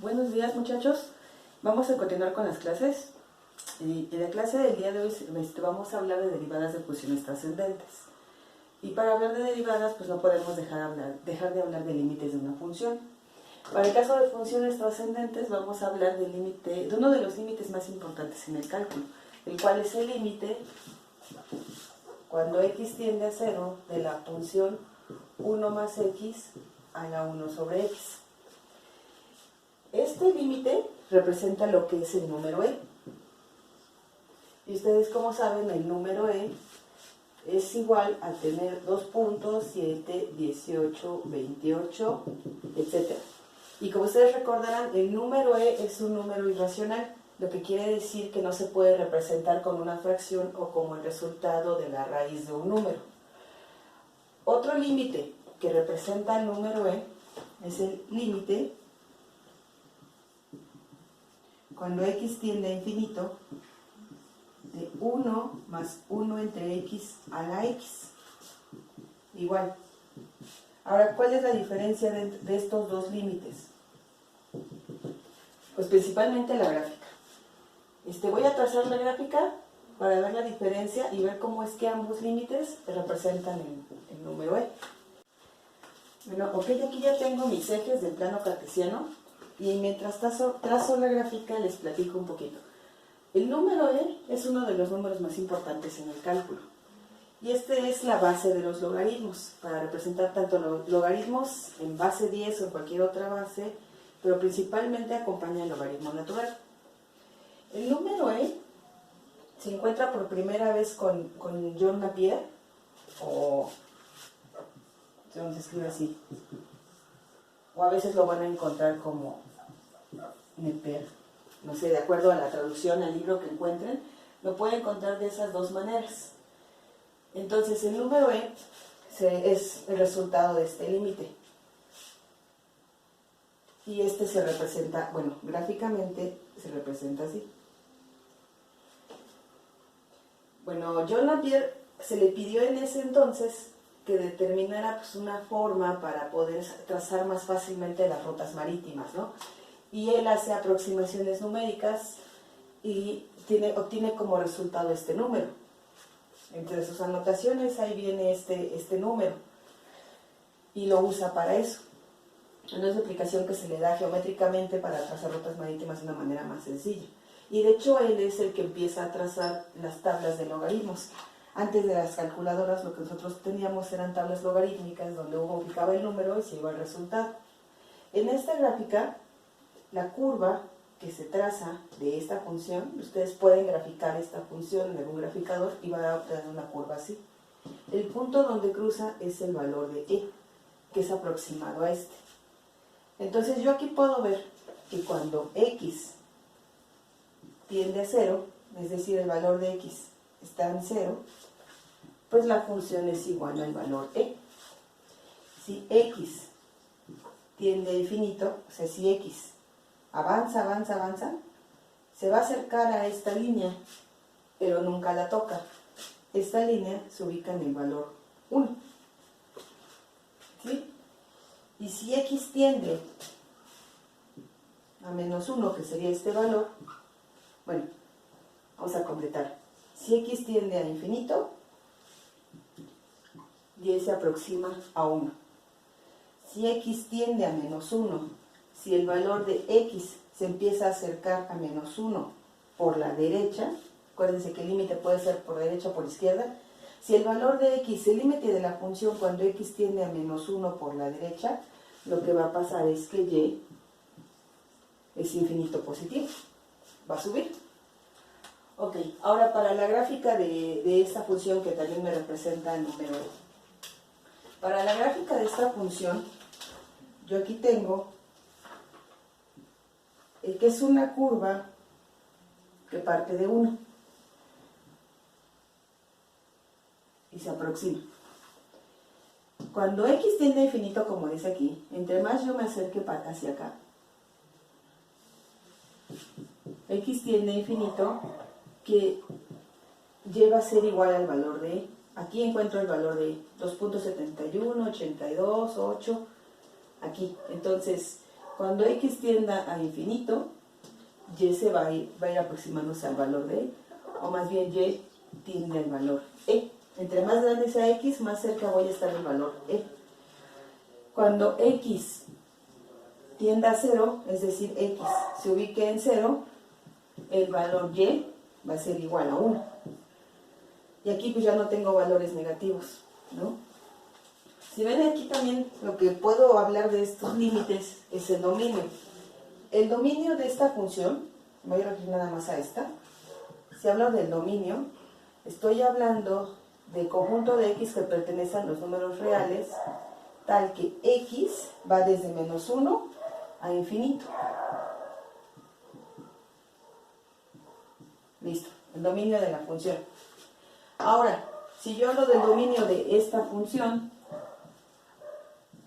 Buenos días, muchachos. Vamos a continuar con las clases. En la clase del día de hoy vamos a hablar de derivadas de funciones trascendentes. Y para hablar de derivadas, pues no podemos dejar de hablar de límites de una función. Para el caso de funciones trascendentes vamos a hablar de uno de los límites más importantes en el cálculo, el cual es el límite cuando x tiende a 0 de la función 1 más x a la 1 sobre x. Este límite representa lo que es el número e. Y ustedes, como saben, el número e es igual a tener 2 puntos, 7, 18, 28, etc. Y como ustedes recordarán, el número e es un número irracional, lo que quiere decir que no se puede representar con una fracción o como el resultado de la raíz de un número. Otro límite que representa el número e es el límite cuando x tiende a infinito de 1 más 1 entre x a la x. Igual. Ahora, ¿cuál es la diferencia de estos dos límites? Pues principalmente la gráfica. Voy a trazar la gráfica para ver la diferencia y ver cómo es que ambos límites representan el número e. Bueno, ok, aquí ya tengo mis ejes del plano cartesiano y mientras trazo la gráfica les platico un poquito. El número e es uno de los números más importantes en el cálculo. Y es la base de los logaritmos, para representar tanto los logaritmos en base 10 o en cualquier otra base, pero principalmente acompaña el logaritmo natural. El número e se encuentra por primera vez con John Napier, o se escribe así, o a veces lo van a encontrar como Napier, no sé, de acuerdo a la traducción al libro que encuentren, lo pueden encontrar de esas dos maneras. Entonces el número e es el resultado de este límite. Y se representa, bueno, gráficamente se representa así. Bueno, John Napier se le pidió en ese entonces que determinara pues, una forma para poder trazar más fácilmente las rutas marítimas, ¿no? Y él hace aproximaciones numéricas y obtiene como resultado este número. Entre sus anotaciones ahí viene este número y lo usa para eso. Es una aplicación que se le da geométricamente para trazar rutas marítimas de una manera más sencilla. Y de hecho él es el que empieza a trazar las tablas de logaritmos. Antes de las calculadoras lo que nosotros teníamos eran tablas logarítmicas donde uno ubicaba el número y se iba el resultado. En esta gráfica, la curva que se traza de esta función, ustedes pueden graficar esta función en algún graficador y van a obtener una curva así. El punto donde cruza es el valor de e, que es aproximado a este. Entonces yo aquí puedo ver que cuando x tiende a 0, es decir, el valor de x está en 0, pues la función es igual al valor e. Si x tiende a infinito, o sea, si x avanza, se va a acercar a esta línea, pero nunca la toca. Esta línea se ubica en el valor 1. ¿Sí? Y si x tiende a menos 1, que sería este valor, bueno, vamos a completar. Si x tiende a infinito, y se aproxima a 1. Si x tiende a menos 1, si el valor de x se empieza a acercar a menos 1 por la derecha, acuérdense que el límite puede ser por derecha o por izquierda, si el valor de x, el límite de la función cuando x tiende a menos 1 por la derecha, lo que va a pasar es que y es infinito positivo, va a subir. Ok, ahora para la gráfica de esta función que también me representa el número e. Para la gráfica de esta función, yo aquí tengo que es una curva que parte de 1 y se aproxima. Cuando x tiende a infinito, como dice aquí, entre más yo me acerque hacia acá, x tiende a infinito, que lleva a ser igual al valor de e. Aquí encuentro el valor de 2.71, 82, 8, aquí. Entonces, Cuando x tienda a infinito, y se va a ir aproximándose al valor de e, o más bien y tiende al valor e. Entre más grande sea x, más cerca voy a estar del valor e. Cuando x tienda a 0, es decir, x se ubique en 0, el valor y va a ser igual a 1. Y aquí pues ya no tengo valores negativos, ¿no? Si ven aquí también lo que puedo hablar de estos límites es el dominio. El dominio de esta función, me voy a referir nada más a esta. Si hablo del dominio, estoy hablando del conjunto de x que pertenecen a los números reales, tal que x va desde menos 1 a infinito. Listo, el dominio de la función. Ahora, si yo hablo del dominio de esta función,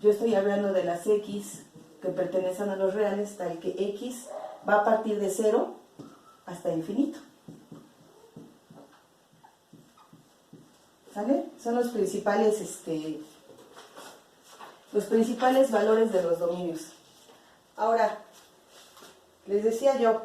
yo estoy hablando de las x que pertenecen a los reales, tal que x va a partir de 0 hasta infinito. ¿Sale? Son los principales valores de los dominios. Ahora, les decía yo,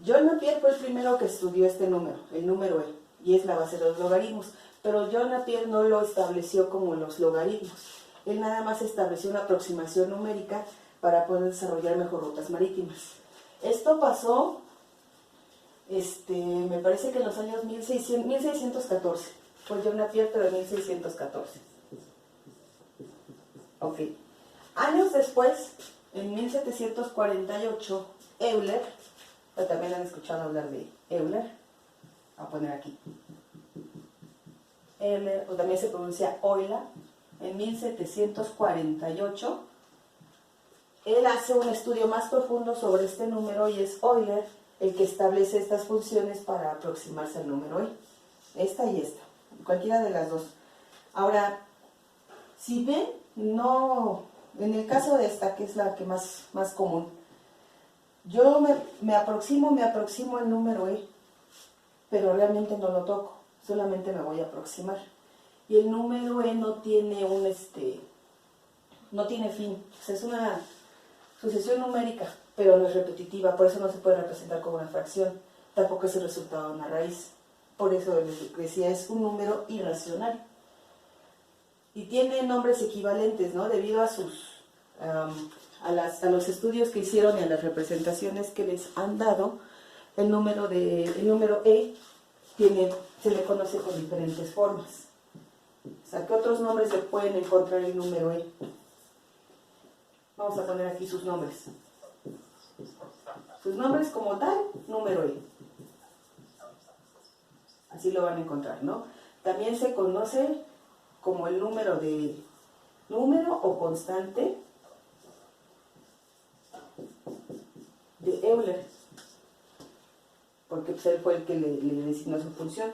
John Napier fue el primero que estudió este número, el número e, y es la base de los logaritmos, pero John Napier no lo estableció como los logaritmos. Él nada más estableció una aproximación numérica para poder desarrollar mejor rutas marítimas. Esto pasó, me parece que en los años 1614. Fue John Napier, pero en 1614. Ok. Años después, en 1748, Euler, también han escuchado hablar de Euler, voy a poner aquí. Euler, o también se pronuncia Euler, en 1748, él hace un estudio más profundo sobre este número y es Euler el que establece estas funciones para aproximarse al número e. Esta y esta, cualquiera de las dos. Ahora, si ven, no, en el caso de esta, que es la que más común, yo me aproximo al número e, pero realmente no lo toco, solamente me voy a aproximar. Y el número e no tiene no tiene fin, o sea, es una sucesión numérica, pero no es repetitiva, por eso no se puede representar como una fracción, tampoco es el resultado de una raíz. Por eso les decía, es un número irracional. Y tiene nombres equivalentes, ¿no? Debido a los estudios que hicieron y a las representaciones que les han dado, el número e se le conoce con diferentes formas. O sea, ¿qué otros nombres se pueden encontrar el número e? Vamos a poner aquí sus nombres. Sus nombres como tal, número e. Así lo van a encontrar, ¿no? También se conoce como el número o constante de Euler, porque pues, él fue el que le designó su función.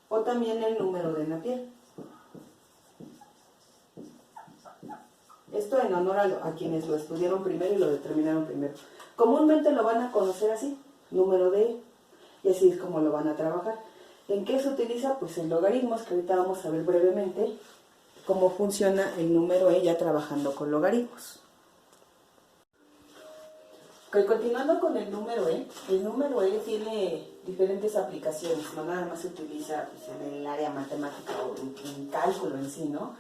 O también el número de Napier. Esto en honor a quienes lo estudiaron primero y lo determinaron primero. Comúnmente lo van a conocer así, número de e. Y así es como lo van a trabajar. ¿En qué se utiliza? Pues en logaritmos, que ahorita vamos a ver brevemente cómo funciona el número e ya trabajando con logaritmos. Ok, continuando con el número e tiene diferentes aplicaciones, no nada más se utiliza pues, en el área matemática o en cálculo en sí, ¿no?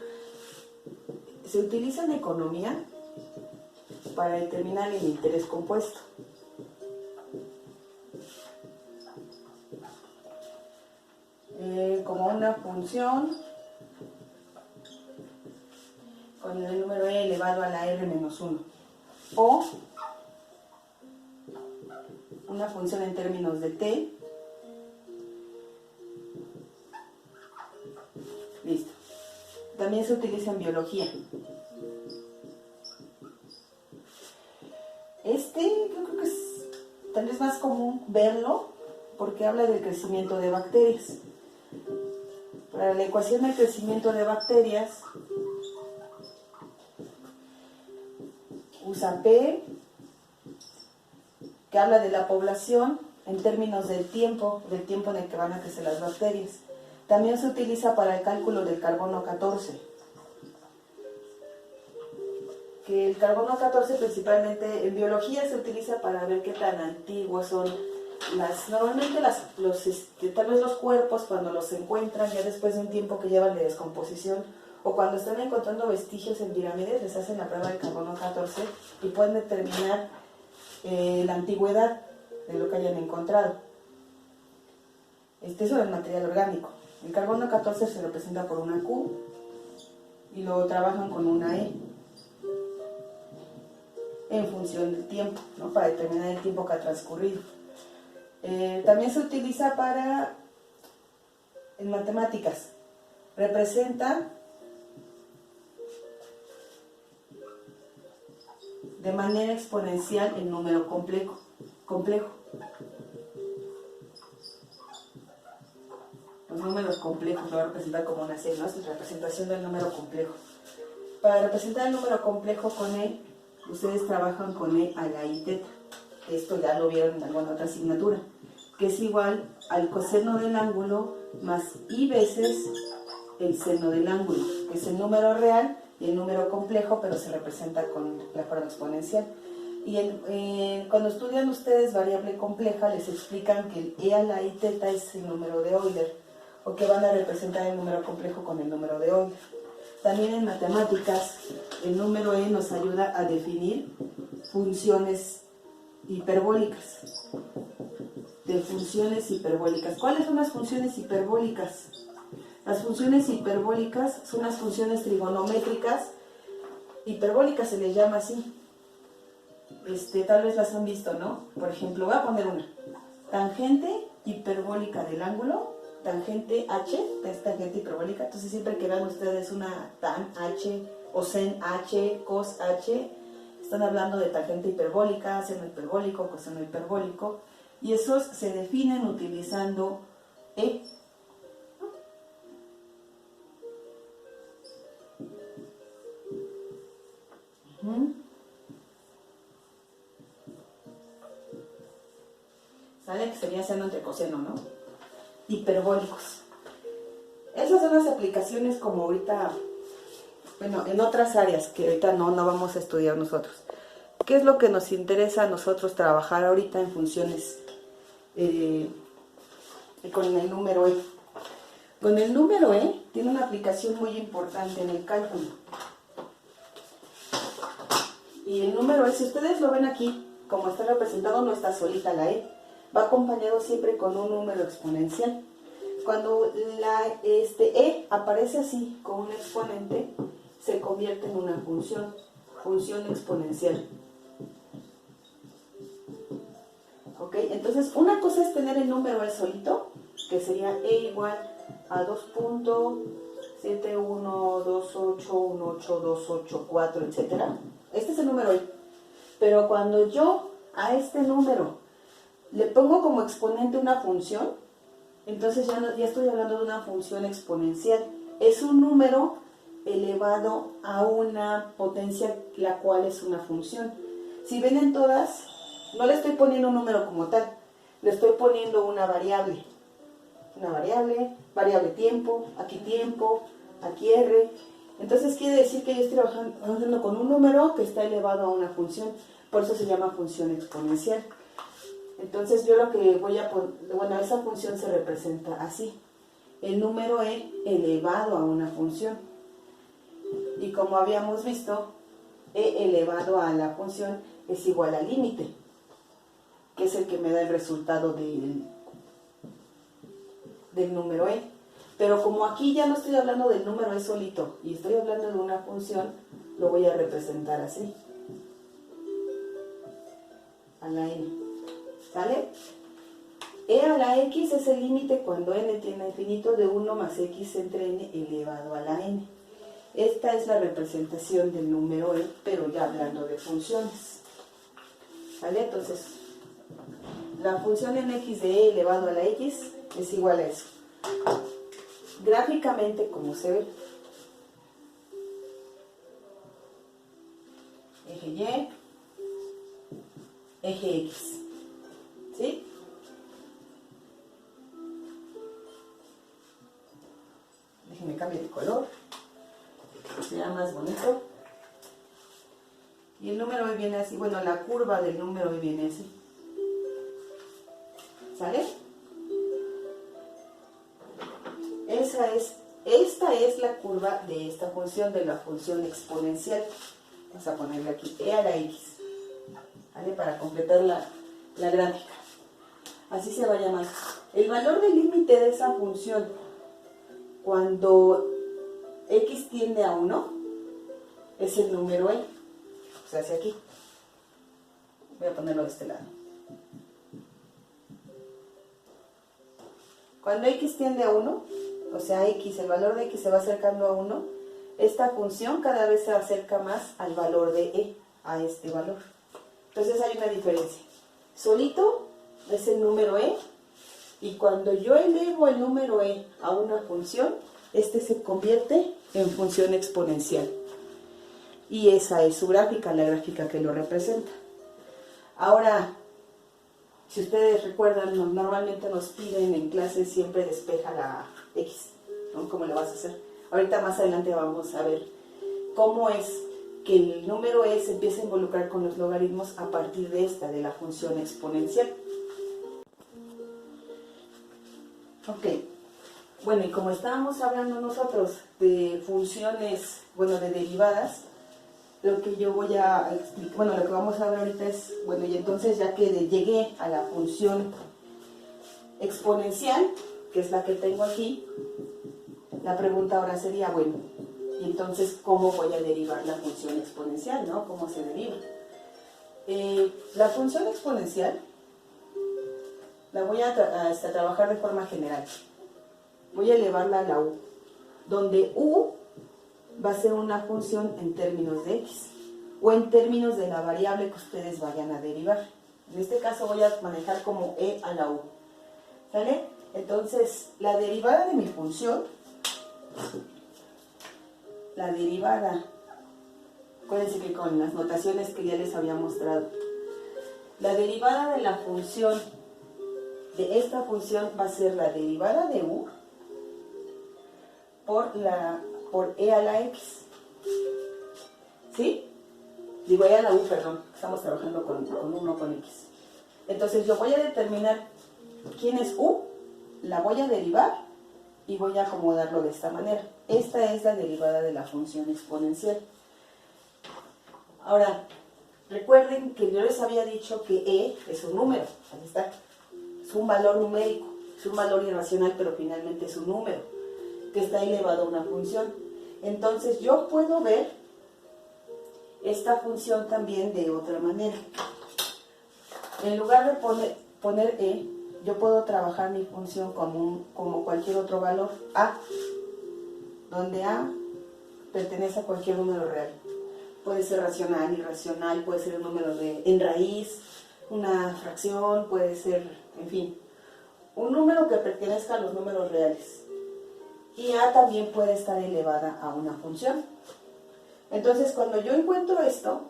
Se utiliza en economía para determinar el interés compuesto. Como una función con el número e elevado a la r-1, o una función en términos de t. Listo. También se utiliza en biología. Yo creo que es tal vez más común verlo porque habla del crecimiento de bacterias. Para la ecuación del crecimiento de bacterias usa P, que habla de la población en términos del tiempo en el que van a crecer las bacterias. También se utiliza para el cálculo del carbono 14, que porque el carbono 14 principalmente en biología se utiliza para ver qué tan antiguos son normalmente tal vez los cuerpos cuando los encuentran ya después de un tiempo que llevan de descomposición o cuando están encontrando vestigios en pirámides, les hacen la prueba del carbono 14 y pueden determinar la antigüedad de lo que hayan encontrado. Eso es el material orgánico. El carbono 14 se representa por una Q y lo trabajan con una E en función del tiempo, ¿no? Para determinar el tiempo que ha transcurrido. También se utiliza en matemáticas. Representa de manera exponencial el número complejo. Los números complejos lo va a representar como una C, ¿no? Es la representación del número complejo. Para representar el número complejo con E, ustedes trabajan con E a la I teta. Esto ya lo vieron en alguna otra asignatura, que es igual al coseno del ángulo más I veces el seno del ángulo, que es el número real y el número complejo, pero se representa con la forma exponencial. Y cuando estudian ustedes variable compleja, les explican que el E a la I teta es el número de Euler, o que van a representar el número complejo con el número de Euler. También en matemáticas, el número E nos ayuda a definir funciones hiperbólicas. De funciones hiperbólicas. ¿Cuáles son las funciones hiperbólicas? Las funciones hiperbólicas son las funciones trigonométricas. Hiperbólicas se les llama así. Tal vez las han visto, ¿no? Por ejemplo, voy a poner una. Tangente hiperbólica del ángulo. Tangente H, es tangente hiperbólica. Entonces siempre que vean ustedes una tan H o sen H, cos H, están hablando de tangente hiperbólica, seno hiperbólico, coseno hiperbólico. Y esos se definen utilizando E. ¿Sale? Que sería seno entre coseno, ¿no? Hiperbólicos. Esas son las aplicaciones como ahorita, bueno, en otras áreas que ahorita no vamos a estudiar nosotros. ¿Qué es lo que nos interesa a nosotros trabajar ahorita en funciones con el número E? Con el número E tiene una aplicación muy importante en el cálculo. Y el número E, si ustedes lo ven aquí, como está representado, no está solita la E. Va acompañado siempre con un número exponencial. Cuando la E aparece así, con un exponente, se convierte en una función exponencial. ¿Ok? Entonces, una cosa es tener el número E solito, que sería E igual a 2.7128182824, etc. Este es el número E. Pero cuando yo a este número le pongo como exponente una función, entonces ya estoy hablando de una función exponencial. Es un número elevado a una potencia, la cual es una función. Si ven en todas, no le estoy poniendo un número como tal, le estoy poniendo una variable. Variable tiempo, aquí R. Entonces quiere decir que yo estoy trabajando con un número que está elevado a una función, por eso se llama función exponencial. Entonces yo lo que voy a poner, bueno, esa función se representa así, el número E elevado a una función. Y como habíamos visto, E elevado a la función es igual al límite, que es el que me da el resultado del número E. Pero como aquí ya no estoy hablando del número E solito y estoy hablando de una función, lo voy a representar así, a la N. ¿Sale? E a la X es el límite cuando n tiende a infinito de 1 más X entre n elevado a la n. Esta es la representación del número E, pero ya hablando de funciones. ¿Sale? Entonces, la función en X de E elevado a la X es igual a eso. Gráficamente, como se ve, eje Y, eje X. ¿Sí? Déjenme cambiar de color, sea más bonito. Y el número b viene así, bueno, la curva del número b viene así. ¿Sale? Esta es la curva de esta función, de la función exponencial. Vamos a ponerle aquí e a la x, ¿vale? Para completar la gráfica. Así se va a llamar. El valor del límite de esa función, cuando x tiende a 1, es el número e. O sea, hacia aquí. Voy a ponerlo de este lado. Cuando x tiende a 1, o sea, x, el valor de x se va acercando a 1, esta función cada vez se acerca más al valor de e, a este valor. Entonces hay una diferencia. Solito es el número e, y cuando yo elevo el número e a una función, este se convierte en función exponencial. Y esa es su gráfica, la gráfica que lo representa. Ahora, si ustedes recuerdan, normalmente nos piden en clase siempre despeja la x, ¿no? ¿Cómo le vas a hacer? Ahorita más adelante vamos a ver cómo es que el número e se empieza a involucrar con los logaritmos a partir de esta, de la función exponencial. Ok, bueno, y como estábamos hablando nosotros de funciones, bueno, de derivadas, lo que yo voy a explicar, bueno, lo que vamos a ver ahorita es, bueno, y entonces ya que llegué a la función exponencial, que es la que tengo aquí, la pregunta ahora sería, bueno, y entonces, ¿cómo voy a derivar la función exponencial, no? ¿Cómo se deriva? La función exponencial la voy a trabajar de forma general. Voy a elevarla a la u, donde u va a ser una función en términos de x, o en términos de la variable que ustedes vayan a derivar. En este caso voy a manejar como e a la u. ¿Sale? Entonces, la derivada de mi función, la derivada, acuérdense que con las notaciones que ya les había mostrado, la derivada de la función, de esta función, va a ser la derivada de u por e a la x. ¿Sí? Digo e a la u, perdón, estamos trabajando con 1 con x. Entonces yo voy a determinar quién es u, la voy a derivar y voy a acomodarlo de esta manera. Esta es la derivada de la función exponencial. Ahora, recuerden que yo les había dicho que e es un número, ahí está, es un valor numérico, es un valor irracional, pero finalmente es un número que está elevado a una función. Entonces yo puedo ver esta función también de otra manera. En lugar de poner e, yo puedo trabajar mi función como cualquier otro valor, a, donde a pertenece a cualquier número real. Puede ser racional, irracional, puede ser un número en raíz, una fracción, puede ser, en fin, un número que pertenezca a los números reales. Y a también puede estar elevada a una función. Entonces, cuando yo encuentro esto,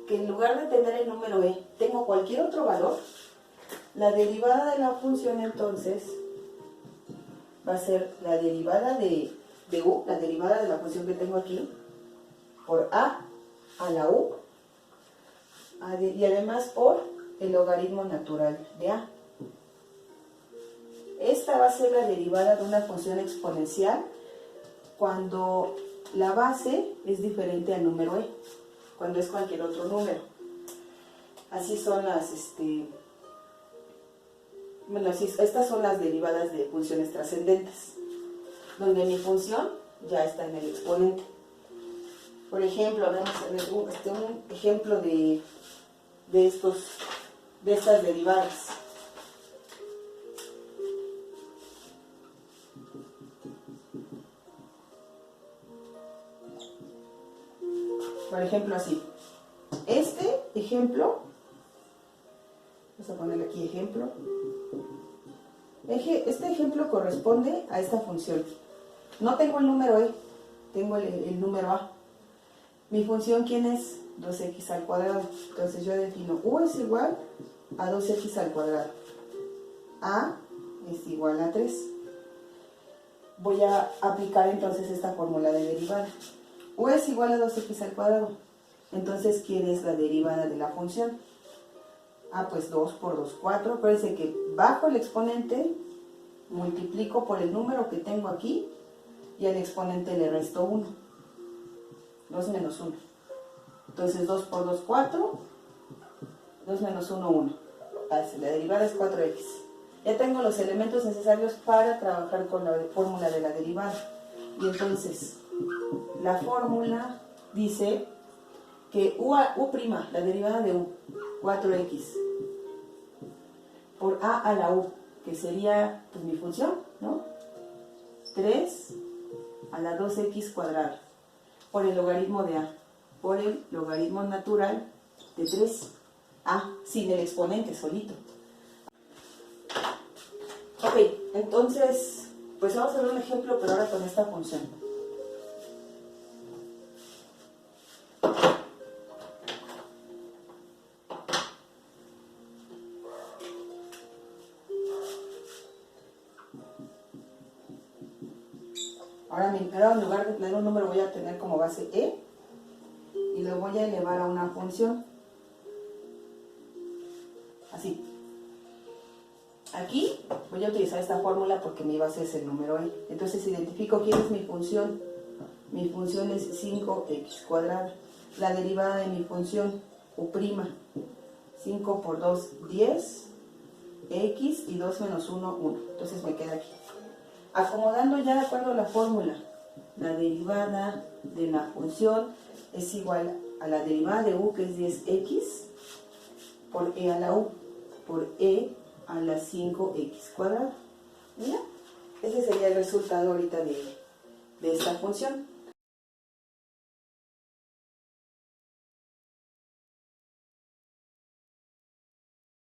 que en lugar de tener el número e, tengo cualquier otro valor, la derivada de la función entonces va a ser la derivada de u, la derivada de la función que tengo aquí, por a la u, y además por el logaritmo natural de a. Esta va a ser la derivada de una función exponencial cuando la base es diferente al número e, cuando es cualquier otro número. Así son las, estas son las derivadas de funciones trascendentes, donde mi función ya está en el exponente. Por ejemplo, vamos a ver un ejemplo de estas derivadas. Por ejemplo, así. Este ejemplo, vamos a ponerle aquí ejemplo. Este ejemplo corresponde a esta función. No tengo el número e, tengo el número a. Mi función, ¿quién es? 2x al cuadrado. Entonces yo defino u es igual a 2x al cuadrado. A es igual a 3. Voy a aplicar entonces esta fórmula de derivada. U es igual a 2x al cuadrado. entonces quieres la derivada de la función. Ah, pues 2 por 2, 4. Parece que bajo el exponente, multiplico por el número que tengo aquí y al exponente le resto 1. 2 menos 1. Entonces 2 por 2, 4. 2 menos 1, 1. La derivada es 4x. Ya tengo los elementos necesarios para trabajar con la fórmula de la derivada. Y entonces, la fórmula dice que u', la derivada de u, 4x, por a a la u, que sería pues mi función, ¿no? 3 a la 2x cuadrada, por el logaritmo de a, por el logaritmo natural de 3a, sin el exponente solito. Ok, entonces, pues vamos a ver un ejemplo, pero ahora con esta función. Ahora en lugar de tener un número voy a tener como base e y lo voy a elevar a una función. Así. Aquí voy a utilizar esta fórmula porque mi base es el número e. Entonces identifico quién es mi función. Mi función es 5x cuadrada. La derivada de mi función, u'. 5 por 2, 10. X y 2 menos 1, 1. Entonces me queda aquí. Acomodando ya de acuerdo a la fórmula, la derivada de la función es igual a la derivada de u, que es 10x, por e a la u, por e a la 5x cuadrada. Mira, ese sería el resultado ahorita de esta función.